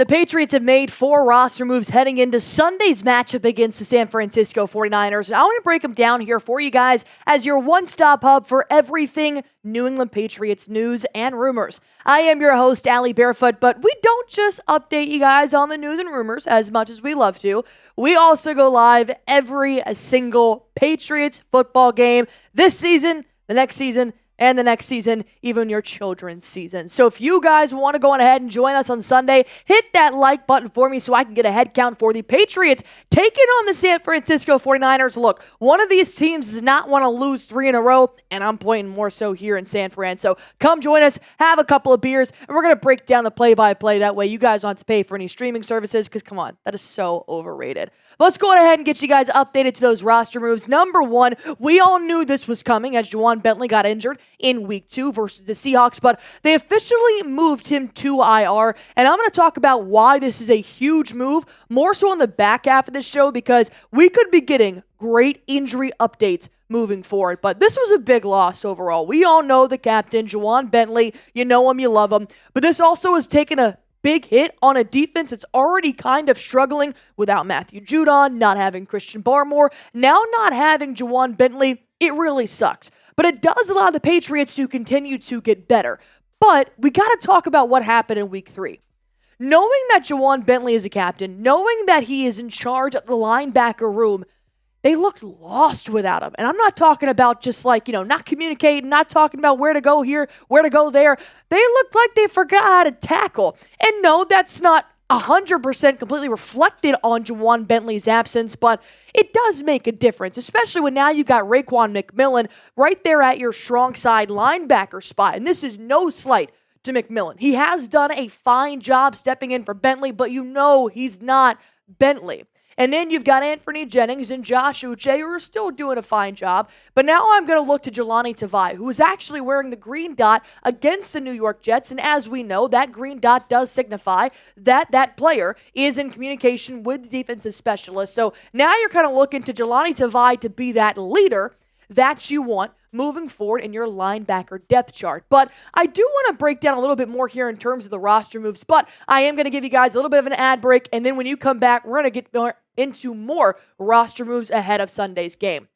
The Patriots have made 4 roster moves heading into Sunday's matchup against the San Francisco 49ers. And I want to break them down here for you guys as your one-stop hub for everything New England Patriots news and rumors. I am your host, Allie Barefoot, but we don't just update you guys on the news and rumors as much as we love to. We also go live every single Patriots football game this season, the next season, and the next season, even your children's season. So if you guys want to go on ahead and join us on Sunday, hit that like button for me so I can get a head count for the Patriots taking on the San Francisco 49ers. Look, one of these teams does not want to lose 3 in a row, and I'm pointing more so here in San Fran. So come join us, have a couple of beers, and we're going to break down the play-by-play. That way you guys don't have to pay for any streaming services because, come on, that is so overrated. But let's go on ahead and get you guys updated to those roster moves. Number 1, we all knew this was coming as Ja'Whaun Bentley got injured in Week 2 versus the Seahawks, but they officially moved him to IR, and I'm going to talk about why this is a huge move, more so on the back half of this show, because we could be getting great injury updates moving forward. But this was a big loss overall. We all know the captain, Ja'Whaun Bentley. You know him, you love him. But this also has taken a big hit on a defense that's already kind of struggling without Matthew Judon, not having Christian Barmore, now not having Ja'Whaun Bentley. It really sucks. But it does allow the Patriots to continue to get better. But we got to talk about what happened in Week 3. Knowing that Ja'Whaun Bentley is a captain, knowing that he is in charge of the linebacker room, they looked lost without him. And I'm not talking about just not communicating, not talking about where to go here, where to go there. They looked like they forgot how to tackle. And no, that's not 100% completely reflected on Ja'Whaun Bentley's absence, but it does make a difference, especially when now you got Raekwon McMillan right there at your strong side linebacker spot. And this is no slight to McMillan. He has done a fine job stepping in for Bentley, but you know he's not Bentley. And then you've got Anthony Jennings and Josh Uche, who are still doing a fine job. But now I'm going to look to Jahlani Tavai, who is actually wearing the green dot against the New York Jets. And as we know, that green dot does signify that that player is in communication with the defensive specialist. So now you're kind of looking to Jahlani Tavai to be that leader that you want moving forward in your linebacker depth chart. But I do want to break down a little bit more here in terms of the roster moves, but I am going to give you guys a little bit of an ad break, and then when you come back, we're going to get into more roster moves ahead of Sunday's game.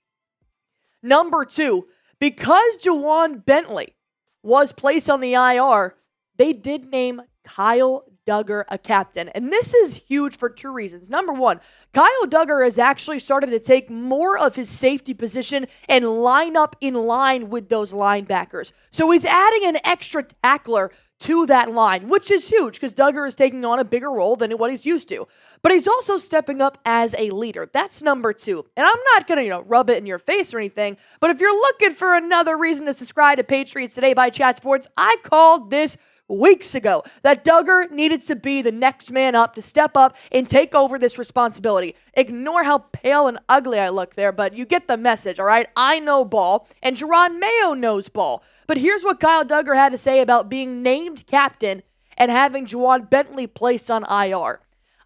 Number 2, because Ja'Whaun Bentley was placed on the IR, they did name Kyle Dugger a captain. And this is huge for 2 reasons. Number 1, Kyle Dugger has actually started to take more of his safety position and line up in line with those linebackers. So he's adding an extra tackler to that line, which is huge because Dugger is taking on a bigger role than what he's used to. But he's also stepping up as a leader. That's number 2. And I'm not going to, rub it in your face or anything, but if you're looking for another reason to subscribe to Patriots Today by Chat Sports, I called this weeks ago that Dugger needed to be the next man up to step up and take over this responsibility. Ignore how pale and ugly I look there, but you get the message, all right? I know ball, and Jerron Mayo knows ball. But here's what Kyle Dugger had to say about being named captain and having Ja'Whaun Bentley placed on IR.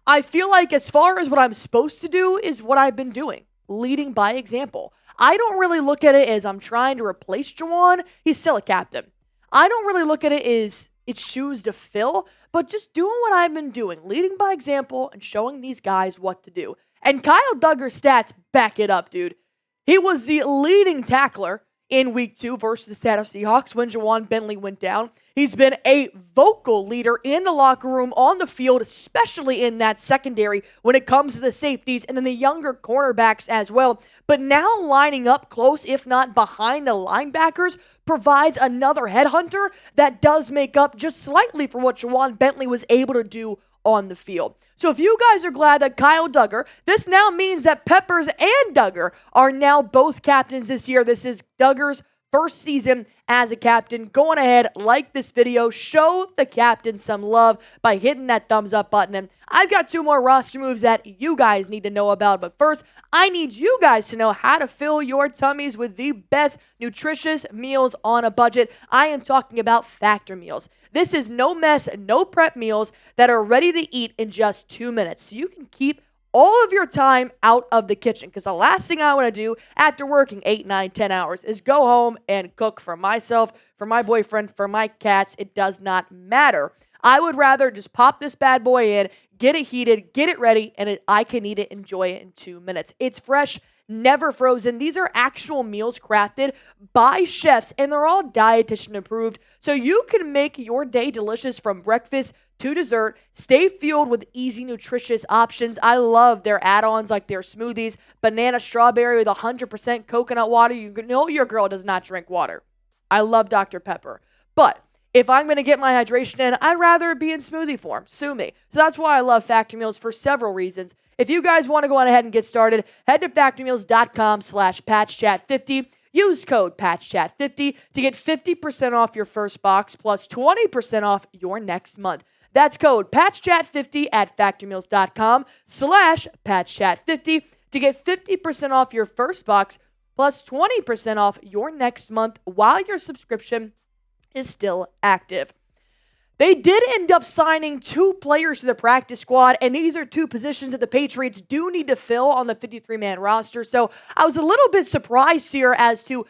I feel like as far as what I'm supposed to do is what I've been doing, leading by example. I don't really look at it as I'm trying to replace Ja'Whaun. He's still a captain. I don't really look at it as it's shoes to fill, but just doing what I've been doing, leading by example and showing these guys what to do. And Kyle Dugger's stats back it up, dude. He was the leading tackler in Week 2 versus the Seattle Seahawks when Ja'Whaun Bentley went down. He's been a vocal leader in the locker room, on the field, especially in that secondary when it comes to the safeties and then the younger cornerbacks as well. But now lining up close, if not behind the linebackers, provides another headhunter that does make up just slightly for what Ja'Whaun Bentley was able to do on the field. So if you guys are glad that Kyle Dugger, this now means that Peppers and Dugger are now both captains this year. This is Dugger's first season as a captain. Go on ahead, like this video, show the captain some love by hitting that thumbs up button. And I've got 2 more roster moves that you guys need to know about. But first, I need you guys to know how to fill your tummies with the best nutritious meals on a budget. I am talking about Factor meals. This is no mess, no prep meals that are ready to eat in just 2 minutes. So you can keep all of your time out of the kitchen, because the last thing I want to do after working 8, 9, 10 hours is go home and cook for myself, for my boyfriend, for my cats. It does not matter. I would rather just pop this bad boy in, get it heated, get it ready, and I can eat it, enjoy it in 2 minutes. It's fresh, never frozen. These are actual meals crafted by chefs, and they're all dietitian approved, so you can make your day delicious from breakfast to dessert. Stay fueled with easy, nutritious options. I love their add-ons like their smoothies, banana strawberry with 100% coconut water. You know your girl does not drink water. I love Dr. Pepper. But if I'm going to get my hydration in, I'd rather it be in smoothie form. Sue me. So that's why I love Factor Meals for several reasons. If you guys want to go on ahead and get started, head to factormeals.com/patchchat50. Use code PatchChat50 to get 50% off your first box plus 20% off your next month. That's code PatchChat50 at factormeals.com/PatchChat50 to get 50% off your first box plus 20% off your next month while your subscription is still active. They did end up signing 2 players to the practice squad, and these are 2 positions that the Patriots do need to fill on the 53-man roster. So I was a little bit surprised here as to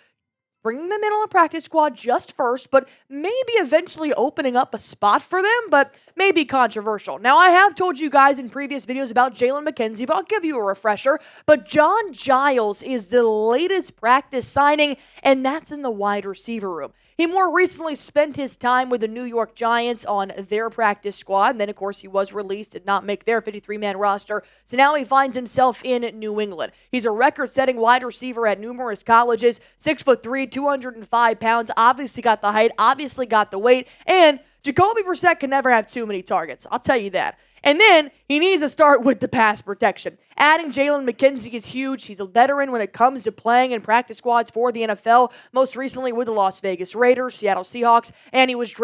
bringing them in on the practice squad just first, but maybe eventually opening up a spot for them, but maybe controversial. Now, I have told you guys in previous videos about Ja'Whaun Bentley, but I'll give you a refresher. But John Giles is the latest practice signing, and that's in the wide receiver room. He more recently spent his time with the New York Giants on their practice squad, and then, of course, he was released, did not make their 53-man roster, so now he finds himself in New England. He's a record-setting wide receiver at numerous colleges, 6'3", 205 pounds, obviously got the height, obviously got the weight, and Jacoby Brissett can never have too many targets. I'll tell you that. And then he needs to start with the pass protection. Adding Ja'Whaun Bentley is huge. He's a veteran when it comes to playing in practice squads for the NFL, most recently with the Las Vegas Raiders, Seattle Seahawks, and he was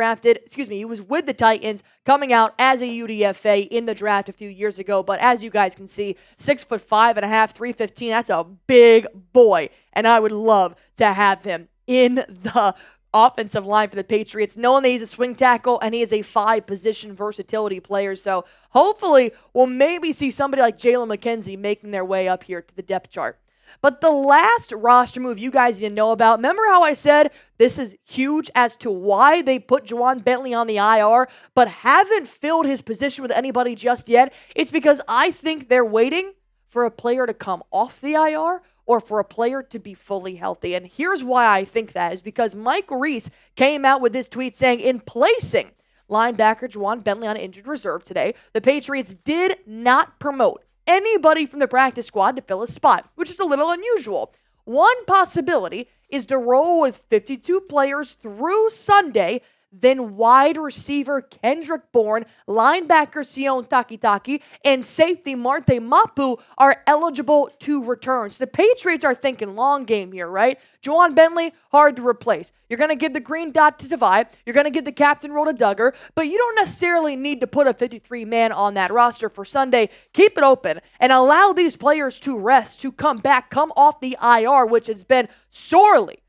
with the Titans coming out as a UDFA in the draft a few years ago. But as you guys can see, 6'5.5", 315, that's a big boy. And I would love to have him in the offensive line for the Patriots, knowing that he's a swing tackle and he is a 5-position versatility player. So hopefully we'll maybe see somebody like Ja'Whaun Bentley making their way up here to the depth chart. But the last roster move you guys need to know about, remember how I said this is huge as to why they put Ja'Whaun Bentley on the IR but haven't filled his position with anybody just yet? It's because I think they're waiting for a player to come off the IR or for a player to be fully healthy. And here's why I think that is because Mike Reese came out with this tweet saying, in placing linebacker Ja'Whaun Bentley on injured reserve today, the Patriots did not promote anybody from the practice squad to fill a spot, which is a little unusual. One possibility is to roll with 52 players through Sunday, then wide receiver Kendrick Bourne, linebacker Sione Takitaki, and safety Marte Mapu are eligible to return. So the Patriots are thinking long game here, right? Ja'Whaun Bentley, hard to replace. You're going to give the green dot to Divide. You're going to give the captain role to Duggar, but you don't necessarily need to put a 53-man on that roster for Sunday. Keep it open and allow these players to rest, to come back, come off the IR, which has been sorely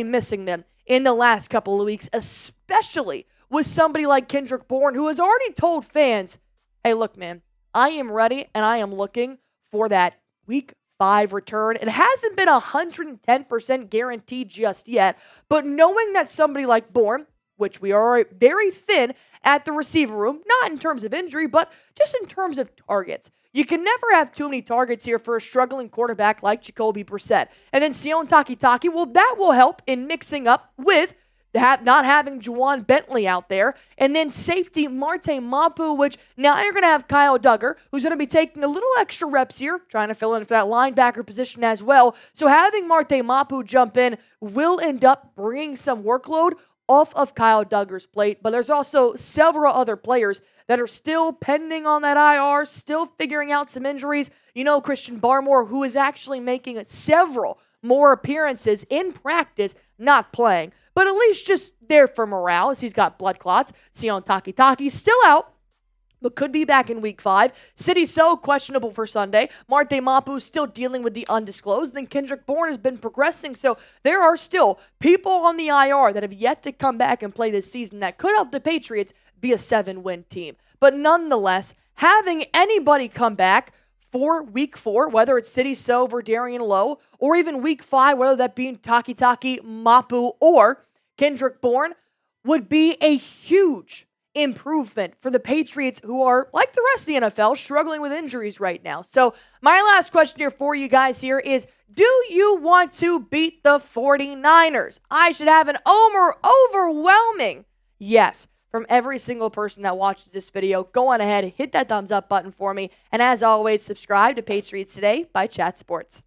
missing them in the last couple of weeks, especially with somebody like Kendrick Bourne, who has already told fans, hey, look, man, I am ready and I am looking for that week 5 return. It hasn't been 110% guaranteed just yet, but knowing that somebody like Bourne, which we are very thin at the receiver room, not in terms of injury, but just in terms of targets. You can never have too many targets here for a struggling quarterback like Jacoby Brissett. And then Sione Takitaki, well, that will help in mixing up with not having Ja'Whaun Bentley out there. And then safety Marte Mapu, which now you're going to have Kyle Duggar, who's going to be taking a little extra reps here, trying to fill in for that linebacker position as well. So having Marte Mapu jump in will end up bringing some workload off of Kyle Duggar's plate. But there's also several other players that are still pending on that IR, still figuring out some injuries. You know, Christian Barmore, who is actually making several more appearances in practice, not playing, but at least just there for morale as he's got blood clots. Sione Takitaki still out, but could be back in week 5. Sidy Sow, questionable for Sunday. Marte Mapu still dealing with the undisclosed. Then Kendrick Bourne has been progressing, so there are still people on the IR that have yet to come back and play this season that could help the Patriots be a 7-win team. But nonetheless, having anybody come back for week 4, whether it's Sidy Sow, Verdarian Lowe, or even week 5, whether that be Takitaki, Mapu, or Kendrick Bourne, would be a huge improvement for the Patriots, who are, like the rest of the NFL, struggling with injuries right now. So my last question here for you guys here is, do you want to beat the 49ers? I should have an overwhelming yes from every single person that watches this video. Go on ahead, hit that thumbs up button for me. And as always, subscribe to Patriots Today by Chat Sports.